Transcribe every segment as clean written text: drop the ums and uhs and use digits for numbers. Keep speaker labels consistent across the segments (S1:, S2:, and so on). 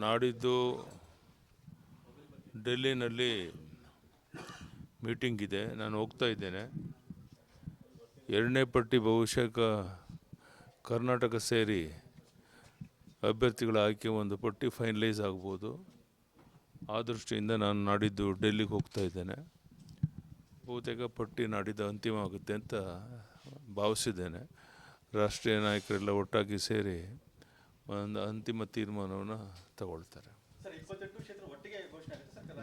S1: ನಾಡಿದ್ದು ಡೆಲ್ಲಿನಲ್ಲಿ ಮೀಟಿಂಗ್ ಇದೆ, ನಾನು ಹೋಗ್ತಾ ಇದ್ದೇನೆ. ಎರಡನೇ ಪಟ್ಟಿ ಬಹುಶಃ ಕರ್ನಾಟಕ ಸೇರಿ ಅಭ್ಯರ್ಥಿಗಳ ಆಯ್ಕೆ ಒಂದು ಪಟ್ಟಿ ಫೈನಲೈಸ್ ಆಗ್ಬೋದು. ಆ ದೃಷ್ಟಿಯಿಂದ ನಾನು ನಾಡಿದ್ದು ಡೆಲ್ಲಿಗೆ ಹೋಗ್ತಾ ಇದ್ದೇನೆ. ಬಹುತೇಕ ಪಟ್ಟಿ ನಾಡಿದ್ದು ಅಂತಿಮ ಆಗುತ್ತೆ ಅಂತ ಭಾವಿಸಿದ್ದೇನೆ. ರಾಷ್ಟ್ರೀಯ ನಾಯಕರೆಲ್ಲ ಒಟ್ಟಾಗಿ ಸೇರಿ ಒಂದು ಅಂತಿಮ ತೀರ್ಮಾನವನ್ನು ತಗೊಳ್ತಾರೆ.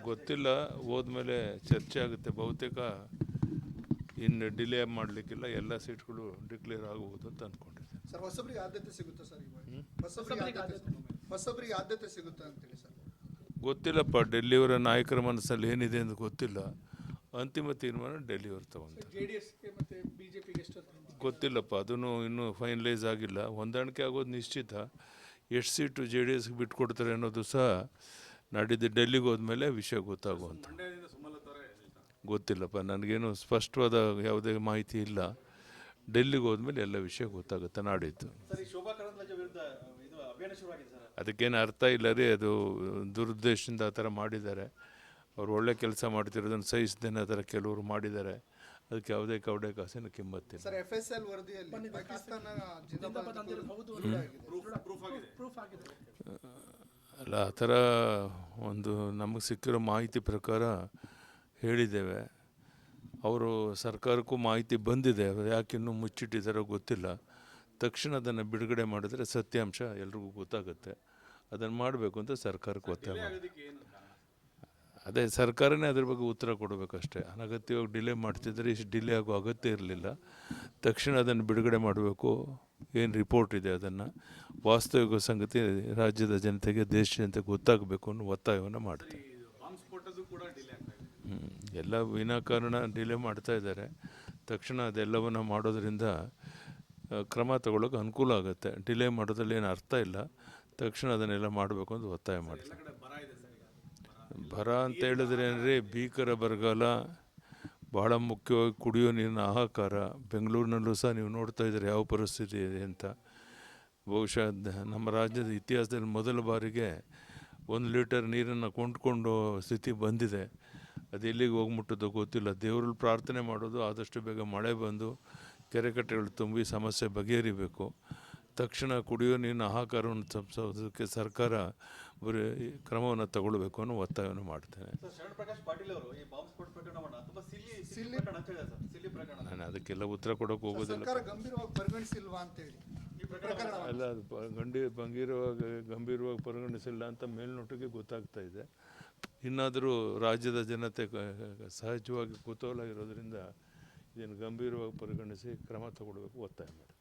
S1: ಗೊತ್ತಿಲ್ಲ, ಹೋದ್ಮೇಲೆ ಚರ್ಚೆ ಆಗುತ್ತೆ. ಬಹುತೇಕ ಇನ್ನು ಡಿಲೇ ಮಾಡಲಿಕ್ಕಿಲ್ಲ, ಎಲ್ಲ ಸೀಟ್ಗಳು ಡಿಕ್ಲೇರ್ ಆಗ್ಬೋದು ಅಂತ ಅಂದ್ಕೊಂಡಿದ್ದೆ.
S2: ಸರ್, ಹೊಸಬರಿಗೆ ಆದ್ಯತೆ ಸಿಗುತ್ತಾ ಸರ್? ಹೊಸಬರಿಗೆ ಆದ್ಯತೆ ಸಿಗುತ್ತಾ ಅಂತೇಳಿ ಸರ್?
S1: ಗೊತ್ತಿಲ್ಲಪ್ಪ, ಡೆಲ್ಲಿಯವರ ನಾಯಕರ ಮನಸ್ಸಲ್ಲಿ ಏನಿದೆ ಅಂತ ಗೊತ್ತಿಲ್ಲ. ಅಂತಿಮ ತೀರ್ಮಾನ ಡೆಲ್ಲಿಯವರು ತಗೊಂತಾರೆ. ಗೊತ್ತಿಲ್ಲಪ್ಪ, ಅದನ್ನು ಇನ್ನೂ ಫೈನಲೈಸ್ ಆಗಿಲ್ಲ. ಹೊಂದಾಣಿಕೆ ಆಗೋದು ನಿಶ್ಚಿತ. ಎಷ್ಟು ಸೀಟು JDSಗೆ ಬಿಟ್ಕೊಡ್ತಾರೆ ಅನ್ನೋದು ಸಹ ನಾಡಿದ್ದು ಡೆಲ್ಲಿಗೆ ಹೋದ್ಮೇಲೆ ವಿಷಯ ಗೊತ್ತಾಗುವಂಥ. ಗೊತ್ತಿಲ್ಲಪ್ಪ, ನನಗೇನು ಸ್ಪಷ್ಟವಾದ ಯಾವುದೇ ಮಾಹಿತಿ ಇಲ್ಲ. ಡೆಲ್ಲಿಗೆ ಹೋದ್ಮೇಲೆ ಎಲ್ಲ ವಿಷಯ ಗೊತ್ತಾಗುತ್ತೆ ನಾಡಿದ್ದು. ಅದಕ್ಕೇನು ಅರ್ಥ ಇಲ್ಲ ರೀ, ಅದು ದುರುದ್ದೇಶದಿಂದ ಆ ಥರ ಮಾಡಿದ್ದಾರೆ. ಅವ್ರು ಒಳ್ಳೆ ಕೆಲಸ ಮಾಡ್ತಿರೋದನ್ನು ಸಹಿಸ್ದೇನೆ ಆ ಥರ ಕೆಲವರು ಮಾಡಿದ್ದಾರೆ. ಅದಕ್ಕೆ ಯಾವುದೇ ಕವಡೆ ಕಾಸಿನ ಕಿಮ್ಮತ್ತಿಲ್ಲ. ಅಲ್ಲ, ಆ ಥರ ಒಂದು ನಮಗೆ ಸಿಕ್ಕಿರೋ ಮಾಹಿತಿ ಪ್ರಕಾರ ಹೇಳಿದ್ದೇವೆ. ಅವರು ಸರ್ಕಾರಕ್ಕೂ ಮಾಹಿತಿ ಬಂದಿದೆ, ಯಾಕೆ ಇನ್ನೂ ಮುಚ್ಚಿಟ್ಟಿದ್ದಾರೋ ಗೊತ್ತಿಲ್ಲ. ತಕ್ಷಣ ಅದನ್ನು ಬಿಡುಗಡೆ ಮಾಡಿದ್ರೆ ಸತ್ಯಾಂಶ ಎಲ್ರಿಗೂ ಗೊತ್ತಾಗುತ್ತೆ. ಅದನ್ನು ಮಾಡಬೇಕು ಅಂತ ಸರ್ಕಾರಕ್ಕೆ ಒತ್ತಾಯ ಮಾಡಿ. ಅದೇ ಸರ್ಕಾರನೇ ಅದ್ರ ಬಗ್ಗೆ ಉತ್ತರ ಕೊಡಬೇಕಷ್ಟೇ. ಅನಗತ್ಯವಾಗಿ ಡಿಲೇ ಮಾಡ್ತಿದ್ರೆ ಇಷ್ಟು ಡಿಲೇ ಆಗೋ ಅಗತ್ಯ ಇರಲಿಲ್ಲ. ತಕ್ಷಣ ಅದನ್ನು ಬಿಡುಗಡೆ ಮಾಡಬೇಕು. ಏನು ರಿಪೋರ್ಟ್ ಇದೆ ಅದನ್ನು, ವಾಸ್ತವಿಕ ಸಂಗತಿ ರಾಜ್ಯದ ಜನತೆಗೆ, ದೇಶ ಜನತೆಗೆ ಗೊತ್ತಾಗಬೇಕು ಅನ್ನೋ ಒತ್ತಾಯವನ್ನು ಮಾಡ್ತಾರೆ. ಎಲ್ಲ ವಿನಾಕಾರಣ ಡಿಲೇ ಮಾಡ್ತಾ ಇದ್ದಾರೆ. ತಕ್ಷಣ ಅದೆಲ್ಲವನ್ನು ಮಾಡೋದ್ರಿಂದ ಕ್ರಮ ತಗೊಳ್ಳೋಕೆ ಅನುಕೂಲ ಆಗುತ್ತೆ. ಡಿಲೇ ಮಾಡೋದ್ರಲ್ಲಿ ಏನು ಅರ್ಥ ಇಲ್ಲ. ತಕ್ಷಣ ಅದನ್ನೆಲ್ಲ ಮಾಡಬೇಕು ಅಂತ ಒತ್ತಾಯ ಮಾಡ್ತಾರೆ. ಬರ ಅಂತ ಹೇಳಿದ್ರೆ ಏನ್ರಿ, ಭೀಕರ ಬರಗಾಲ, ಭಾಳ ಮುಖ್ಯವಾಗಿ ಕುಡಿಯೋ ನೀರಿನ ಹಾಹಾಕಾರ. ಬೆಂಗಳೂರಿನಲ್ಲೂ ಸಹ ನೀವು ನೋಡ್ತಾ ಇದ್ದೀರಿ ಯಾವ ಪರಿಸ್ಥಿತಿ ಇದೆ ಅಂತ. ಬಹುಶಃ ನಮ್ಮ ರಾಜ್ಯದ ಇತಿಹಾಸದಲ್ಲಿ ಮೊದಲ ಬಾರಿಗೆ 1 ಲೀಟರ್ ನೀರನ್ನು ಕೊಂಡ್ಕೊಂಡು ಸ್ಥಿತಿ ಬಂದಿದೆ. ಅದು ಎಲ್ಲಿಗೆ ಹೋಗ್ಬಿಟ್ಟದೋ ಗೊತ್ತಿಲ್ಲ. ದೇವರಲ್ಲಿ ಪ್ರಾರ್ಥನೆ ಮಾಡೋದು ಆದಷ್ಟು ಬೇಗ ಮಳೆ ಬಂದು ಕೆರೆ ಕಟ್ಟೆಗಳು ತುಂಬಿ ಸಮಸ್ಯೆ ಬಗೆಹರಿಬೇಕು. ತಕ್ಷಣ ಕುಡಿಯೋ ನೀರಿನ ಹಾಹಾಕಾರವನ್ನು ತಪ್ಪಿಸೋದಕ್ಕೆ ಸರ್ಕಾರ ಕ್ರಮವನ್ನು ತಗೊಳ್ಬೇಕು ಅನ್ನೋ ಒತ್ತಾಯವನ್ನು ಮಾಡ್ತೇನೆ. ನಾನು ಅದಕ್ಕೆಲ್ಲ ಉತ್ತರ ಕೊಡೋಕೆ ಹೋಗೋದಿಲ್ಲ. ಅಲ್ಲ, ಅದು ಗಂಭೀರವಾಗಿ ಪರಿಗಣಿಸಿಲ್ಲ ಅಂತ ಮೇಲ್ನೋಟಿಗೆ ಗೊತ್ತಾಗ್ತಾ ಇದೆ. ಇನ್ನಾದರೂ ರಾಜ್ಯದ ಜನತೆ ಸಹಜವಾಗಿ ಕುತೂಹಲ ಇರೋದರಿಂದ ಇದನ್ನು ಗಂಭೀರವಾಗಿ ಪರಿಗಣಿಸಿ ಕ್ರಮ ತಗೊಳ್ಬೇಕು ಒತ್ತಾಯ ಮಾಡಿ.